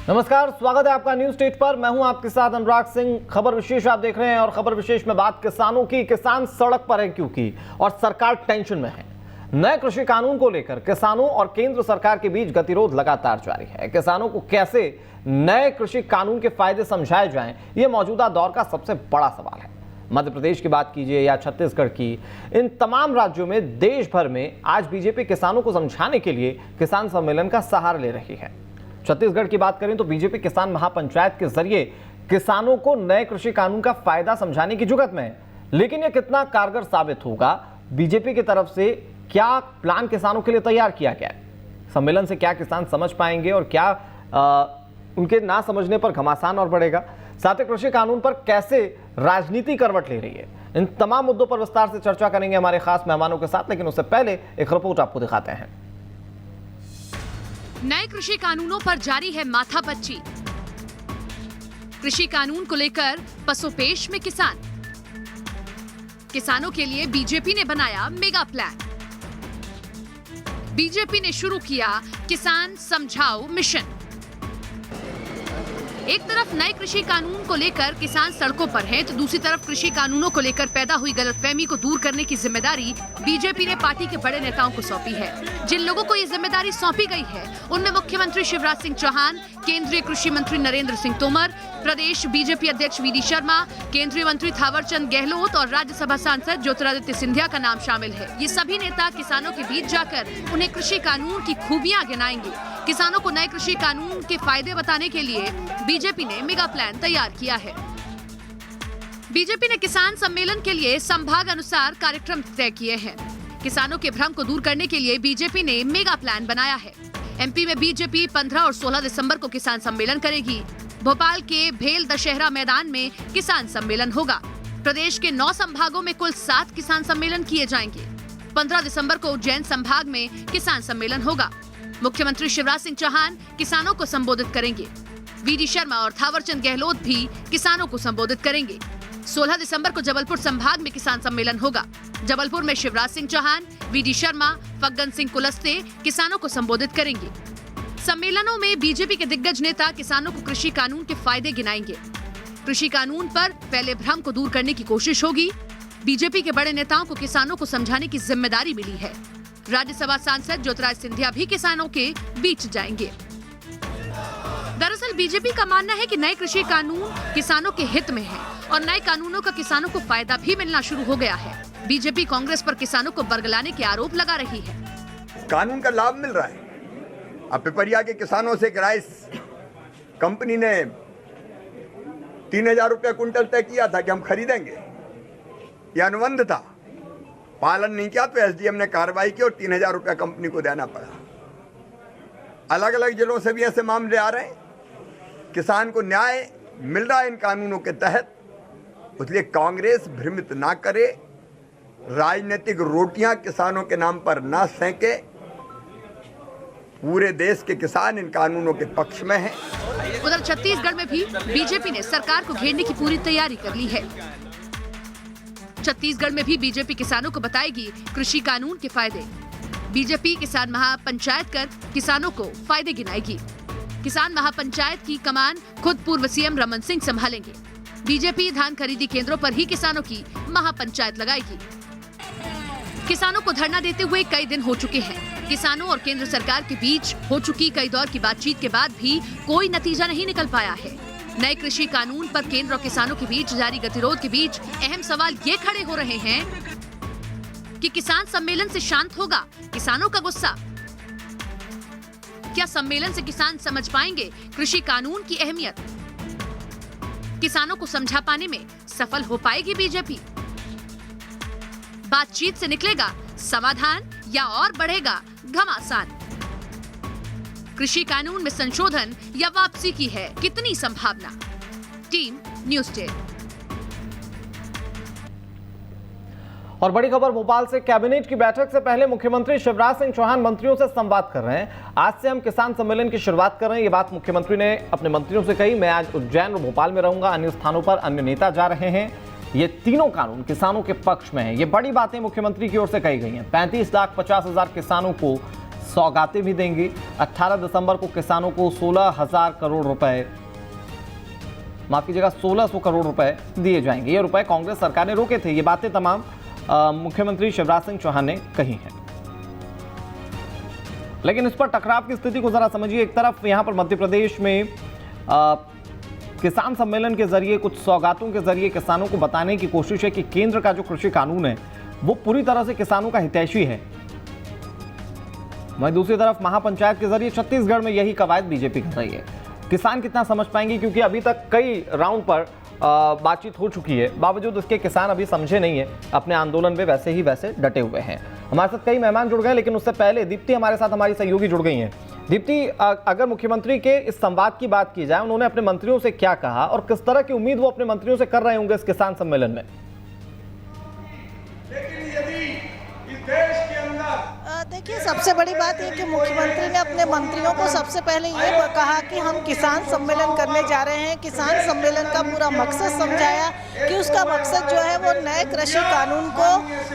नमस्कार, स्वागत है आपका न्यूज स्टेट पर। मैं हूं आपके साथ अनुराग सिंह। खबर विशेष आप देख रहे हैं और खबर विशेष में बात किसानों की। किसान सड़क पर है क्योंकि और सरकार टेंशन में है। नए कृषि कानून को लेकर किसानों और केंद्र सरकार के बीच गतिरोध लगातार जारी है। किसानों को कैसे नए कृषि कानून के फायदे समझाए जाएं, यह मौजूदा दौर का सबसे बड़ा सवाल है। मध्य प्रदेश की बात कीजिए या छत्तीसगढ़ की, इन तमाम राज्यों में देश भर में आज बीजेपी किसानों को समझाने के लिए किसान सम्मेलन का सहारा ले रही है। छत्तीसगढ़ की बात करें तो बीजेपी किसान महापंचायत के जरिए किसानों को नए कृषि कानून का फायदा समझाने की जुगत में है। लेकिन यह कितना कारगर साबित होगा, बीजेपी की तरफ से क्या प्लान किसानों के लिए तैयार किया गया है, सम्मेलन से क्या किसान समझ पाएंगे और क्या उनके ना समझने पर घमासान और बढ़ेगा, साथ ही कृषि कानून पर कैसे राजनीति करवट ले रही है, इन तमाम मुद्दों पर विस्तार से चर्चा करेंगे हमारे खास मेहमानों के साथ। लेकिन उससे पहले एक रिपोर्ट आपको दिखाते हैं। नए कृषि कानूनों पर जारी है माथापच्ची। कृषि कानून को लेकर पसोपेश में किसान। किसानों के लिए बीजेपी ने बनाया मेगा प्लान। बीजेपी ने शुरू किया किसान समझाओ मिशन। एक तरफ नए कृषि कानून को लेकर किसान सड़कों पर हैं, तो दूसरी तरफ कृषि कानूनों को लेकर पैदा हुई गलतफहमी को दूर करने की जिम्मेदारी बीजेपी ने पार्टी के बड़े नेताओं को सौंपी है। जिन लोगों को ये जिम्मेदारी सौंपी गई है उनमें मुख्यमंत्री शिवराज सिंह चौहान, केंद्रीय कृषि मंत्री नरेंद्र सिंह तोमर, प्रदेश बीजेपी अध्यक्ष वी डी शर्मा, केंद्रीय मंत्री थावरचंद गहलोत और राज्यसभा सांसद ज्योतिरादित्य सिंधिया का नाम शामिल है। ये सभी नेता किसानों के बीच जाकर उन्हें कृषि कानून की खूबियां गिनाएंगे। किसानों को नए कृषि कानून के फायदे बताने के लिए बीजेपी ने मेगा प्लान तैयार किया है। बीजेपी ने किसान सम्मेलन के लिए संभाग अनुसार कार्यक्रम तय किए हैं। किसानों के भ्रम को दूर करने के लिए बीजेपी ने मेगा प्लान बनाया है। एमपी में बीजेपी 15 और 16 दिसंबर को किसान सम्मेलन करेगी। भोपाल के भेल दशहरा मैदान में किसान सम्मेलन होगा। प्रदेश के 9 संभागों में कुल 7 किसान सम्मेलन किए जाएंगे। 15 दिसंबर को उज्जैन संभाग में किसान सम्मेलन होगा। मुख्यमंत्री शिवराज सिंह चौहान किसानों को संबोधित करेंगे। वी डी शर्मा और थावरचंद गहलोत भी किसानों को संबोधित करेंगे। 16 दिसंबर को जबलपुर संभाग में किसान सम्मेलन होगा। जबलपुर में शिवराज सिंह चौहान, वी डी शर्मा, फग्गन सिंह कुलस्ते किसानों को संबोधित करेंगे। सम्मेलनों में बीजेपी के दिग्गज नेता किसानों को कृषि कानून के फायदे गिनाएंगे। कृषि कानून पर फैले भ्रम को दूर करने की कोशिश होगी। बीजेपी के बड़े नेताओं को किसानों को समझाने की जिम्मेदारी मिली है। राज्यसभा सांसद ज्योतिरादित्य सिंधिया भी किसानों के बीच जाएंगे। दरअसल बीजेपी का मानना है कि नए कृषि कानून किसानों के हित में है और नए कानूनों का किसानों को फायदा भी मिलना शुरू हो गया है। बीजेपी कांग्रेस पर किसानों को बरगलाने के आरोप लगा रही है। कानून का लाभ मिल रहा है। अब पिपरिया के किसानों से राइस कंपनी ने 3000 रुपये कुंटल तय किया था कि हम खरीदेंगे। यह अनुबंध था, पालन नहीं किया तो एसडीएम ने कार्रवाई की और 3000 रुपया कंपनी को देना पड़ा। अलग अलग जिलों से भी ऐसे मामले आ रहे हैं। किसान को न्याय मिल रहा है इन कानूनों के तहत, इसलिए कांग्रेस भ्रमित ना करे, राजनीतिक रोटियां किसानों के नाम पर ना सेंके। पूरे देश के किसान इन कानूनों के पक्ष में हैं। उधर छत्तीसगढ़ में भी बीजेपी ने सरकार को घेरने की पूरी तैयारी कर ली है। छत्तीसगढ़ में भी बीजेपी किसानों को बताएगी कृषि कानून के फायदे। बीजेपी किसान महापंचायत कर किसानों को फायदे गिनाएगी। किसान महापंचायत की कमान खुद पूर्व सीएम रमन सिंह संभालेंगे। बीजेपी धान खरीदी केंद्रों पर ही किसानों की महापंचायत लगाएगी। किसानों को धरना देते हुए कई दिन हो चुके हैं। किसानों और केंद्र सरकार के बीच हो चुकी कई दौर की बातचीत के बाद भी कोई नतीजा नहीं निकल पाया है। नए कृषि कानून पर केंद्र और किसानों के बीच जारी गतिरोध के बीच अहम सवाल ये खड़े हो रहे हैं कि किसान सम्मेलन से शांत होगा किसानों का गुस्सा? क्या सम्मेलन से किसान समझ पाएंगे कृषि कानून की अहमियत? किसानों को समझा पाने में सफल हो पाएगी बीजेपी? बातचीत से निकलेगा समाधान या और बढ़ेगा घमासान? कृषि कानून में संशोधन या वापसी की है कितनी संभावना? Team news day. और बड़ी खबर भोपाल से, कैबिनेट की बैठक से पहले मुख्यमंत्री शिवराज सिंह चौहान मंत्रियों से संवाद कर रहे हैं। आज से हम किसान सम्मेलन की शुरुआत कर रहे हैं, ये बात मुख्यमंत्री ने अपने मंत्रियों से कही। मैं आज उज्जैन और भोपाल में रहूंगा, अन्य स्थानों पर अन्य नेता जा रहे हैं। ये तीनों कानून किसानों के पक्ष में हैं। ये बड़ी बातें मुख्यमंत्री की ओर से कही गई हैं। 35,50,000 किसानों को सौगातें भी देंगे। 18 दिसंबर को किसानों को 16,000 करोड़ रुपए, माफ कीजिएगा 1,600 करोड़ रुपए दिए जाएंगे। ये रुपए कांग्रेस सरकार ने रोके थे। ये बातें तमाम मुख्यमंत्री शिवराज सिंह चौहान ने कही हैं। लेकिन इस पर टकराव की स्थिति को जरा समझिए। एक तरफ यहां पर मध्य प्रदेश में किसान सम्मेलन के जरिए, कुछ सौगातों के जरिए किसानों को बताने की कोशिश है कि केंद्र का जो कृषि कानून है वो पूरी तरह से किसानों का हितैषी है। वहीं दूसरी तरफ महापंचायत के जरिए छत्तीसगढ़ में यही कवायद बीजेपी कर रही है। किसान कितना समझ पाएंगे, क्योंकि अभी तक कई राउंड पर बातचीत हो चुकी है, बावजूद इसके किसान अभी समझे नहीं है, अपने आंदोलन में वैसे ही वैसे डटे हुए हैं। हमारे साथ कई मेहमान जुड़ गए, लेकिन उससे पहले दीप्ति हमारे साथ, हमारी सहयोगी जुड़ गई हैं। दीप्ति, अगर मुख्यमंत्री के इस संवाद की बात की जाए, उन्होंने अपने मंत्रियों से क्या कहा और किस तरह की उम्मीद वो अपने मंत्रियों से कर रहे होंगे इस किसान सम्मेलन में? देखिए, सबसे बड़ी बात ये कि मुख्यमंत्री ने अपने मंत्रियों को सबसे पहले ये कहा कि हम किसान सम्मेलन करने जा रहे हैं। किसान सम्मेलन का पूरा मकसद समझाया कि उसका मकसद जो है वो नए कृषि कानून को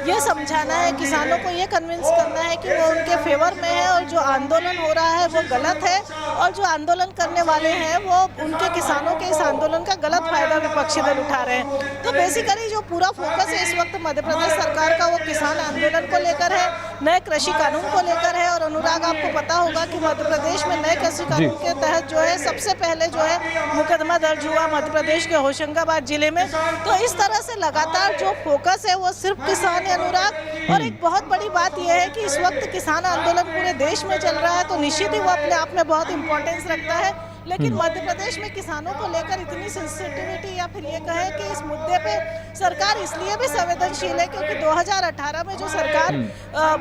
ये समझाना है, किसानों को ये कन्विंस करना है कि वो उनके फेवर में है और जो आंदोलन हो रहा है वो गलत है, और जो आंदोलन करने वाले हैं वो उनके किसानों के इस आंदोलन का गलत फायदा विपक्षी दल उठा रहे हैं। तो बेसिकली जो पूरा फोकस है इस वक्त मध्य प्रदेश सरकार का वो किसान आंदोलन को लेकर है, नए कृषि कानून को लेकर है। और अनुराग, आपको पता होगा कि मध्य प्रदेश में नए कृषि कानून के तहत जो है सबसे पहले जो है मुकदमा दर्ज हुआ मध्य प्रदेश के होशंगाबाद जिले में। तो इस तरह से लगातार जो फोकस है वो सिर्फ किसान है, अनुराग। और एक बहुत बड़ी बात यह है कि इस वक्त किसान आंदोलन पूरे देश में चल रहा है, तो निश्चित ही वो अपने आप में बहुत इंपॉर्टेंस रखता है। लेकिन मध्य प्रदेश में किसानों को लेकर इतनी सेंसिटिविटी, या फिर ये कहें कि इस मुद्दे पे सरकार इसलिए भी संवेदनशील है क्योंकि 2018 में जो सरकार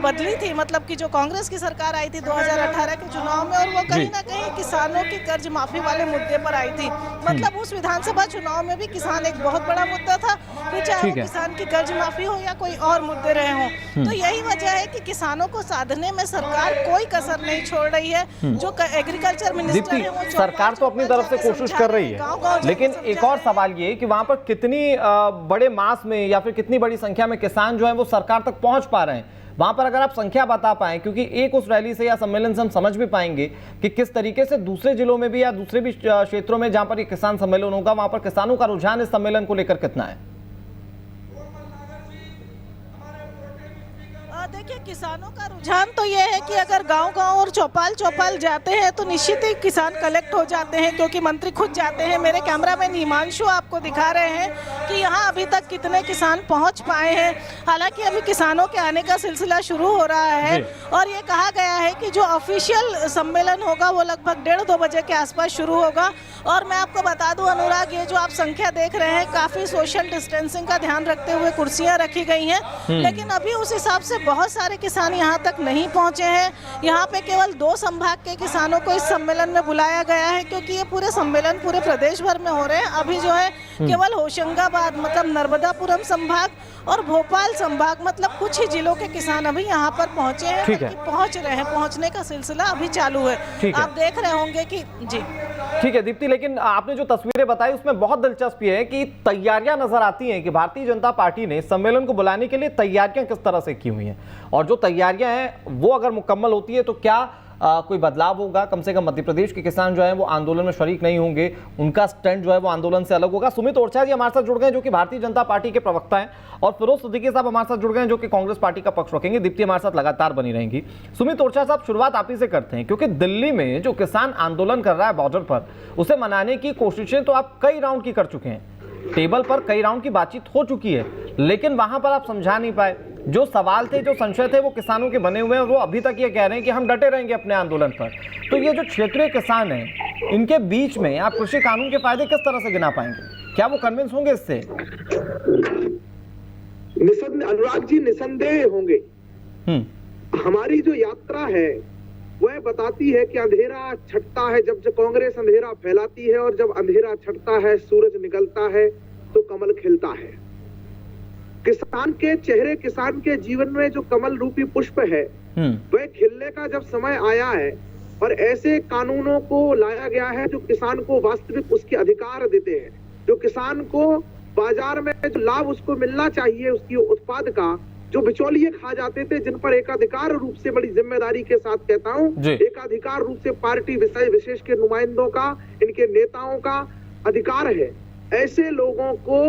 बदली थी, मतलब कि जो कांग्रेस की सरकार आई थी 2018 के चुनाव में, और वो कहीं ना कहीं किसानों की कर्ज माफी वाले मुद्दे पर आई थी। मतलब उस विधानसभा चुनाव में भी किसान एक बहुत बड़ा मुद्दा था, फिर चाहे वो किसान की कर्ज माफी हो या कोई और मुद्दे रहे हों। तो यही वजह है कि किसानों को साधने में सरकार कोई कसर नहीं छोड़ रही है। जो एग्रीकल्चर मिनिस्टर है वो सरकार तो अपनी तरफ से कोशिश कर रही है, लेकिन एक और सवाल ये कि वहां पर कितनी बड़े मास में या फिर कितनी बड़ी संख्या में किसान जो है वो सरकार तक पहुंच पा रहे हैं। वहां पर अगर आप संख्या बता पाएं, क्योंकि एक उस रैली से या सम्मेलन से हम समझ भी पाएंगे कि किस तरीके से दूसरे जिलों में भी या दूसरे भी क्षेत्रों में जहां पर ये किसान सम्मेलन होगा, वहां पर किसानों का रुझान इस सम्मेलन को लेकर कितना है? देखिए, किसानों का रुझान तो ये है कि अगर गांव-गांव और चौपाल जाते हैं तो निश्चित ही किसान कलेक्ट हो जाते हैं, क्योंकि मंत्री खुद जाते हैं। मेरे कैमरामैन हिमांशु आपको दिखा रहे हैं कि यहाँ अभी तक कितने किसान पहुँच पाए हैं। हालांकि अभी किसानों के आने का सिलसिला शुरू हो रहा है, और ये कहा गया है कि जो ऑफिशियल सम्मेलन होगा वो लगभग 1:30-2 बजे के आसपास शुरू होगा। और मैं आपको बता दूं अनुराग, ये जो आप संख्या देख रहे हैं, काफ़ी सोशल डिस्टेंसिंग का ध्यान रखते हुए कुर्सियाँ रखी गई हैं, लेकिन अभी उस हिसाब से बहुत सारे किसान यहाँ तक नहीं पहुँचे हैं। यहाँ पे केवल 2 संभाग के किसानों को इस सम्मेलन में बुलाया गया है, क्योंकि ये पूरे सम्मेलन पूरे प्रदेश भर में हो रहे हैं। अभी जो है केवल होशंगाबाद, मतलब नर्मदापुरम संभाग, और भोपाल संभाग, मतलब कुछ ही जिलों के किसान अभी यहाँ पर पहुँचे हैं, पहुँच रहे हैं। पहुँचने का सिलसिला अभी चालू है। आप देख रहे होंगे कि जी ठीक है दीप्ति, लेकिन आपने जो तस्वीरें बताई उसमें बहुत दिलचस्पी है कि तैयारियां नजर आती हैं कि भारतीय जनता पार्टी ने सम्मेलन को बुलाने के लिए तैयारियां किस तरह से की हुई हैं, और जो तैयारियां हैं वो अगर मुकम्मल होती है तो क्या कोई बदलाव होगा? कम से कम मध्य प्रदेश के किसान जो है वो आंदोलन में शरीक नहीं होंगे, उनका स्टैंड जो है वो आंदोलन से अलग होगा। सुमित ओरछा जी हमारे साथ जुड़ गए जो कि भारतीय जनता पार्टी के प्रवक्ता हैं, और फिरोज सिद्दीकी साहब हमारे साथ जुड़ गए जो कि कांग्रेस पार्टी का पक्ष रखेंगे। दीप्ति हमारे साथ लगातार बनी रहेंगी। सुमित ओरछा साहब, शुरुआत आप ही से करते हैं, क्योंकि दिल्ली में जो किसान आंदोलन कर रहा है बॉर्डर पर, उसे मनाने की कोशिशें तो आप कई राउंड की कर चुके हैं, टेबल पर कई राउंड की बातचीत हो चुकी है, लेकिन वहां पर आप समझा नहीं पाए। जो सवाल थे, जो संशय थे, वो किसानों के बने हुए हैं, वो अभी तक ये कह रहे हैं कि हम डटे रहेंगे अपने आंदोलन पर। तो ये जो क्षेत्रीय किसान हैं, इनके बीच में आप कृषि कानून के फायदे किस तरह से गिना पाएंगे? क्या वो कन्विंस होंगे इससे? अनुराग जी, निसंदेह होंगे। हमारी जो यात्रा है वह बताती है कि अंधेरा छटता है जब कांग्रेस अंधेरा फैलाती है, और जब अंधेरा छटता है, सूरज निकलता है तो कमल खिलता है। किसान के चेहरे, किसान के जीवन में जो कमल रूपी पुष्प है वह खिलने का जब समय आया है, और ऐसे कानूनों को लाया गया है जो किसान को वास्तविक उसके अधिकार देते हैं, जो किसान को बाजार में जो लाभ उसको मिलना चाहिए उसकी उत्पाद का, जो बिचौलिए खा जाते थे, जिन पर एकाधिकार रूप से, बड़ी जिम्मेदारी के साथ कहता हूं, एकाधिकार रूप से पार्टी विशेष के नुमाइंदों का, इनके नेताओं का अधिकार है। ऐसे लोगों को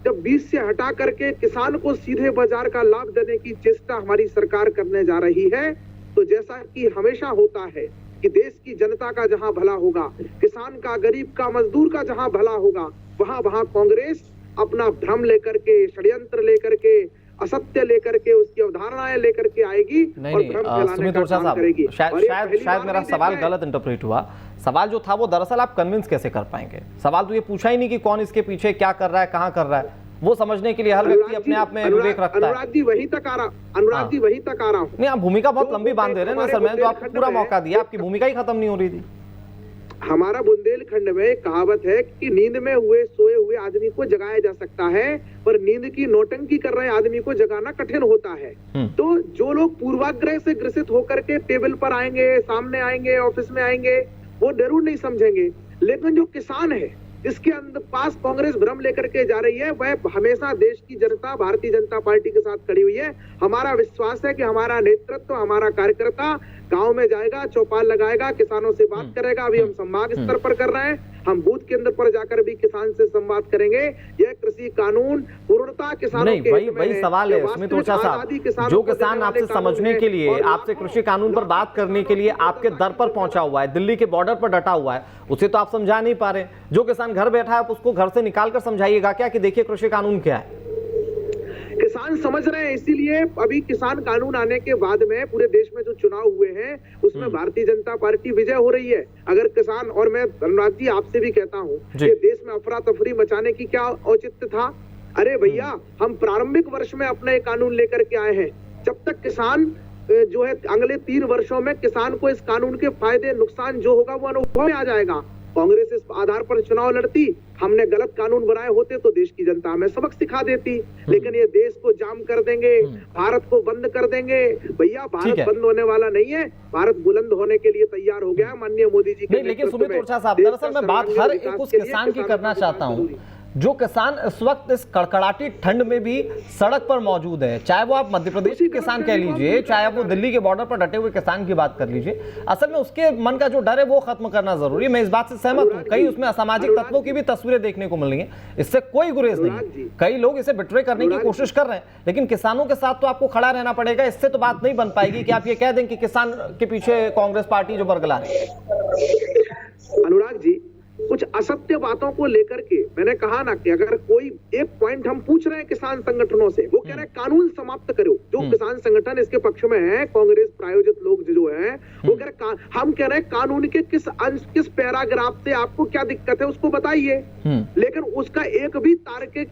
जब बीच से हटा करके किसान को सीधे बाजार का लाभ देने की चेष्टा हमारी सरकार करने जा रही है, तो जैसा कि हमेशा होता है कि देश की जनता का जहां भला होगा, किसान का, गरीब का, मजदूर का जहां भला होगा, वहां कांग्रेस अपना भ्रम लेकर के, षड्यंत्र लेकर के, असत्य लेकर के, उसकी अवधारणाएं लेकर के आएगी और भ्रम फैलाने का काम करेगी। शायद मेरा सवाल गलत इंटरप्रेट हुआ। सवाल जो था वो दरअसल आप कन्विंस कैसे कर पाएंगे? सवाल तो ये पूछा ही नहीं कि कौन इसके पीछे क्या कर रहा है, कहाँ कर रहा है। वो समझने के लिए हर व्यक्ति अपने आप में विवेक रखता है। अनुराग जी वहीं तक आ रहा हूँ। नहीं, आप भूमिका बहुत लंबी बांध दे रहे हैं ना सर, मैंने तो आपको पूरा मौका दिया, आपकी भूमिका ही खत्म नहीं हो रही थी। हमारा बुंदेलखंड में कहावत है कि नींद में सोए हुए आदमी को जगाया जा सकता है, पर नींद की नौटंकी कर रहे आदमी को जगाना कठिन होता है। तो जो लोग पूर्वाग्रह से ग्रसित होकर के टेबल पर आएंगे, सामने आएंगे, ऑफिस में आएंगे, वो जरूर नहीं समझेंगे। लेकिन जो किसान है, जिसके पास कांग्रेस भ्रम लेकर के जा रही है, वह हमेशा देश की जनता, भारतीय जनता पार्टी के साथ खड़ी हुई है। हमारा विश्वास है कि हमारा नेतृत्व, हमारा कार्यकर्ता गांव में जाएगा, चौपाल लगाएगा, किसानों से बात करेगा। अभी हम संभाग स्तर पर कर रहे हैं, हम बूथ केंद्र पर जाकर भी किसान से संवाद करेंगे। यह कृषि कानून पूर्णतः किसानों के हित में वही सवाल है सुमित ओझा साहब, जो किसान आपसे समझने के लिए, आपसे कृषि कानून पर बात करने के लिए आपके दर पर पहुंचा हुआ है, दिल्ली के बॉर्डर पर डटा हुआ है, उसे तो आप समझा नहीं पा रहे। जो किसान घर बैठा है, आप उसको घर से निकाल कर समझाइएगा क्या कि देखिए कृषि कानून क्या है? किसान समझ रहे हैं, इसीलिए अभी किसान कानून आने के बाद में पूरे देश में जो चुनाव हुए हैं, उसमें भारतीय जनता पार्टी विजय हो रही है। अगर किसान, और मैं अनुराग जी आपसे भी कहता हूं कि देश में अफरा तफरी मचाने की क्या औचित्य था? अरे भैया, हम प्रारंभिक वर्ष में अपना एक कानून लेकर के आए हैं। जब तक किसान जो है, अगले 3 वर्षों में किसान को इस कानून के फायदे नुकसान जो होगा वो अनुभव में आ जाएगा। कांग्रेस इस आधार पर चुनाव लड़ती, हमने गलत कानून बनाए होते तो देश की जनता हमें सबक सिखा देती। लेकिन ये देश को जाम कर देंगे, भारत को बंद कर देंगे। भैया, भारत बंद होने वाला नहीं है, भारत बुलंद होने के लिए तैयार हो गया माननीय मोदी जी के। लेकिन सुमित ओझा साहब, दरअसल मैं बात हर एक उस किसान की करना चाहता हूँ जो किसान इस वक्त इस कड़कड़ाती ठंड में भी सड़क पर मौजूद है, चाहे वो आप मध्य प्रदेश के किसान कह लीजिए, चाहे आप वो दिल्ली के बॉर्डर पर डटे हुए किसान की बात कर लीजिए। असल में उसके मन का जो डर है वो खत्म करना जरूरी है। मैं इस बात से सहमत हूँ। कई उसमें असामाजिक तत्वों की भी तस्वीरें देखने को मिल रही है, इससे कोई गुरेज नहीं। कई लोग इसे बिट्रे करने की कोशिश कर रहे हैं, लेकिन किसानों के साथ तो आपको खड़ा रहना पड़ेगा। इससे तो बात नहीं बन पाएगी कि आप ये कह दें कि किसान के पीछे कांग्रेस पार्टी जो बरगला है। अनुराग जी, कुछ असत्य बातों को लेकर के मैंने कहा ना कि अगर कोई एक पॉइंट हम पूछ रहे हैं किसान संगठनों से, वो कह रहे हैं कानून समाप्त करो। जो किसान संगठन इसके पक्ष में है, कांग्रेस प्रायोजित लोग जो है, वो कह रहे, हम कह रहे हैं कानून के किस अंश, किस पैराग्राफ से आपको क्या दिक्कत है उसको बताइए। लेकिन उसका एक भी तार्किक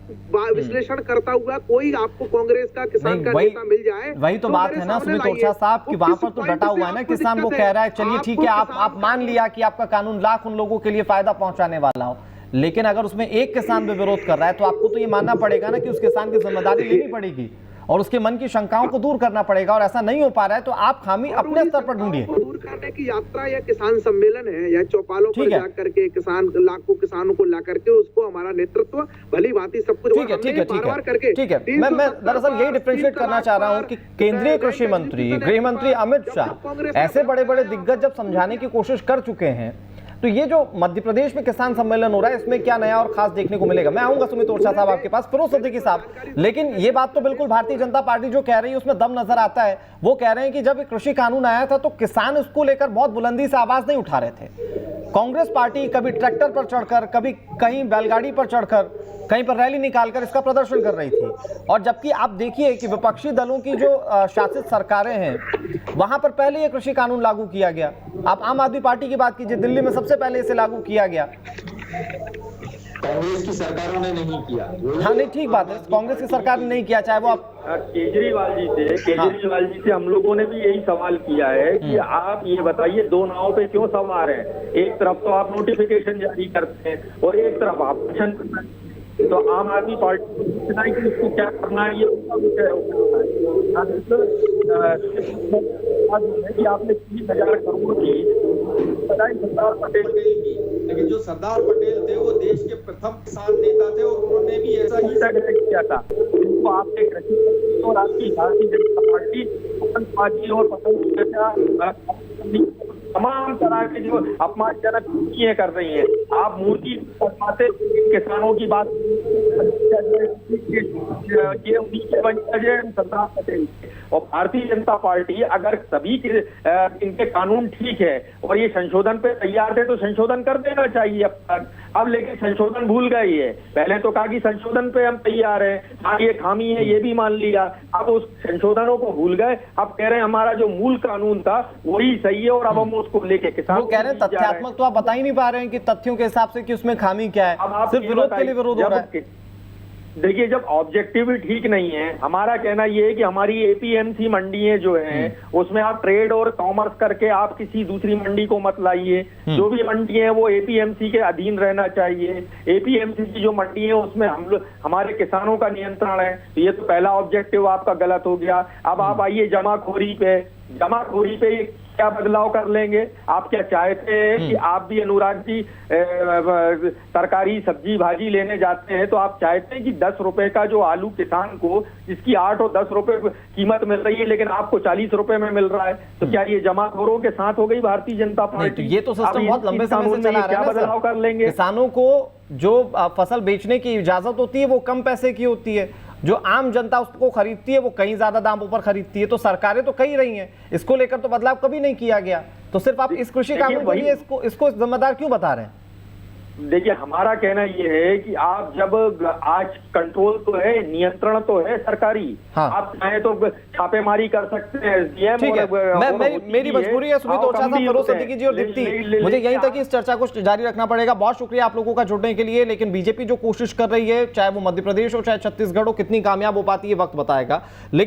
विश्लेषण करता हुआ कोई आपको कांग्रेस का, किसान का नेता मिल जाए। वही तो बात है ना सुमित ओझा साहब की, वहां पर तो डटा हुआ है ना किसान। वो कह रहा है चलिए ठीक है, आप मान लिया कि आपका कानून लाख उन लोगों के लिए फायदा पहुंचाने वाला हो, लेकिन अगर उसमें एक किसान भी विरोध कर रहा है तो आपको तो ये मानना पड़ेगा ना कि उस किसान की जिम्मेदारी लेनी पड़ेगी और उसके मन की शंकाओं को दूर करना पड़ेगा। और ऐसा नहीं हो पा रहा है तो आप खामी अपने स्तर पर ढूंढिए। दूर करने की यात्रा या किसान सम्मेलन है या चौपालों पर जाकर के किसान, लाखों किसानों को ला करके उसको हमारा नेतृत्व भली भांति सब कुछ ठीक है। मैं दरअसल यही डिफरेंशिएट करना चाह रहा हूँ कि केंद्रीय कृषि मंत्री, गृह मंत्री अमित शाह ऐसे बड़े बड़े दिग्गज जब समझाने की कोशिश कर चुके हैं, तो ये जो मध्य प्रदेश में किसान सम्मेलन हो रहा है, इसमें क्या नया और खास देखने को मिलेगा? मैं आऊंगा सुमित ओझा साहब आपके पास, फिरोज सिद्दीकी साहब, लेकिन ये बात तो बिल्कुल भारतीय जनता पार्टी जो कह रही है उसमें दम नजर आता है। वो कह रहे हैं कि जब कृषि कानून आया था तो किसान इसको लेकर बहुत बुलंदी से आवाज नहीं उठा रहे थे। कांग्रेस पार्टी कभी ट्रैक्टर पर चढ़कर, कभी कहीं बैलगाड़ी पर चढ़कर, कहीं पर रैली निकालकर इसका प्रदर्शन कर रही थी। और जबकि आप देखिए कि विपक्षी दलों की जो शासित सरकारें हैं, वहां पर पहले ये कृषि कानून लागू किया गया। आप आम आदमी पार्टी की बात कीजिए, दिल्ली में सबसे पहले इसे लागू किया गया। कांग्रेस की सरकारों ने नहीं किया। हाँ नहीं, ठीक बात है, कांग्रेस की सरकार ने नहीं किया, चाहे वो आप केजरीवाल जी से हम लोगों ने भी यही सवाल किया है कि आप ये बताइए, दो नावों पे क्यों सवार हैं? एक तरफ तो आप नोटिफिकेशन जारी करते हैं और एक तरफ आप एक्शन करते हैं। तो आम आदमी पार्टी इसको क्या करना है, ये उसका विषय मालूम है कि आपने 30,000 करोड़ की बधाई सरदार पटेल की, लेकिन जो सरदार पटेल थे वो देश के प्रथम किसान नेता थे और उन्होंने भी ऐसा ही किया था। तो आपने कृषि और आपकी भारतीय जनता पार्टी समाजवादी और पसंद तमाम तरह के जो अपमानजनक चीजें कर रही हैं। आप मूर्ति फरमाते किसानों की बात ये उन्हीं के वंशज हैं सरदार पटेल। और भारतीय जनता पार्टी अगर सभी के इनके कानून ठीक है और ये संशोधन पे तैयार थे तो संशोधन कर देना चाहिए अब तक। अब लेकिन संशोधन भूल गए है। पहले तो कहा कि संशोधन पे हम तैयार हैं, हाँ ये खामी है ये भी मान लिया, अब उस संशोधनों को भूल गए। अब कह रहे हैं हमारा जो मूल कानून था वही सही है और अब हम उसको लेके किसान वो कह रहे हैं तथ्यात्मक तो आप बता ही नहीं पा रहे हैं कि तथ्यों के हिसाब से कि उसमें खामी क्या है, सिर्फ विरोध के लिए विरोध हो रहा है। देखिए जब ऑब्जेक्टिव ही ठीक नहीं है, हमारा कहना यह है कि हमारी एपीएमसी मंडियां जो हैं उसमें आप ट्रेड और कॉमर्स करके आप किसी दूसरी मंडी को मत लाइए। जो भी मंडी है वो एपीएमसी के अधीन रहना चाहिए। एपीएमसी की जो मंडी है उसमें हम लोग हमारे किसानों का नियंत्रण है। तो ये तो पहला ऑब्जेक्टिव आपका गलत हो गया। अब आप आइए जमाखोरी पे क्या बदलाव कर लेंगे? आप क्या चाहते हैं कि आप भी अनुराग जी तरकारी सब्जी भाजी लेने जाते हैं तो आप चाहते हैं कि 10 रुपए का जो आलू किसान को जिसकी 8 और 10 रुपए कीमत मिल रही है लेकिन आपको 40 रुपए में मिल रहा है, तो क्या ये जमाखोरों के साथ हो गई भारतीय जनता पार्टी? ये तो सिस्टम बहुत लंबे समय से चला रहा है। बदलाव कर लेंगे। किसानों को जो फसल बेचने की इजाजत होती है वो कम पैसे की होती है, जो आम जनता उसको खरीदती है वो कहीं ज्यादा दामों पर खरीदती है। तो सरकारें तो कही रही हैं, इसको लेकर तो बदलाव कभी नहीं किया गया। तो सिर्फ आप इस कृषि कानून के लिए इसको जिम्मेदार क्यों बता रहे हैं? देखिए हमारा कहना यह है कि आप जब आज कंट्रोल तो है, नियंत्रण तो है सरकारी, हाँ। आप चाहे तो छापेमारी कर सकते हैं एसडीएम। ठीक है, मेरी मजबूरी है सुमित ओरछा साहब, फिरोज सिद्दीकी जी और दीप्ति, मुझे यहीं तक इस चर्चा को जारी रखना पड़ेगा। बहुत शुक्रिया आप लोगों का जुड़ने के लिए। लेकिन बीजेपी जो कोशिश कर रही है, चाहे वो मध्य प्रदेश हो चाहे छत्तीसगढ़ हो, कितनी कामयाब हो पाती है वक्त बताएगा। लेकिन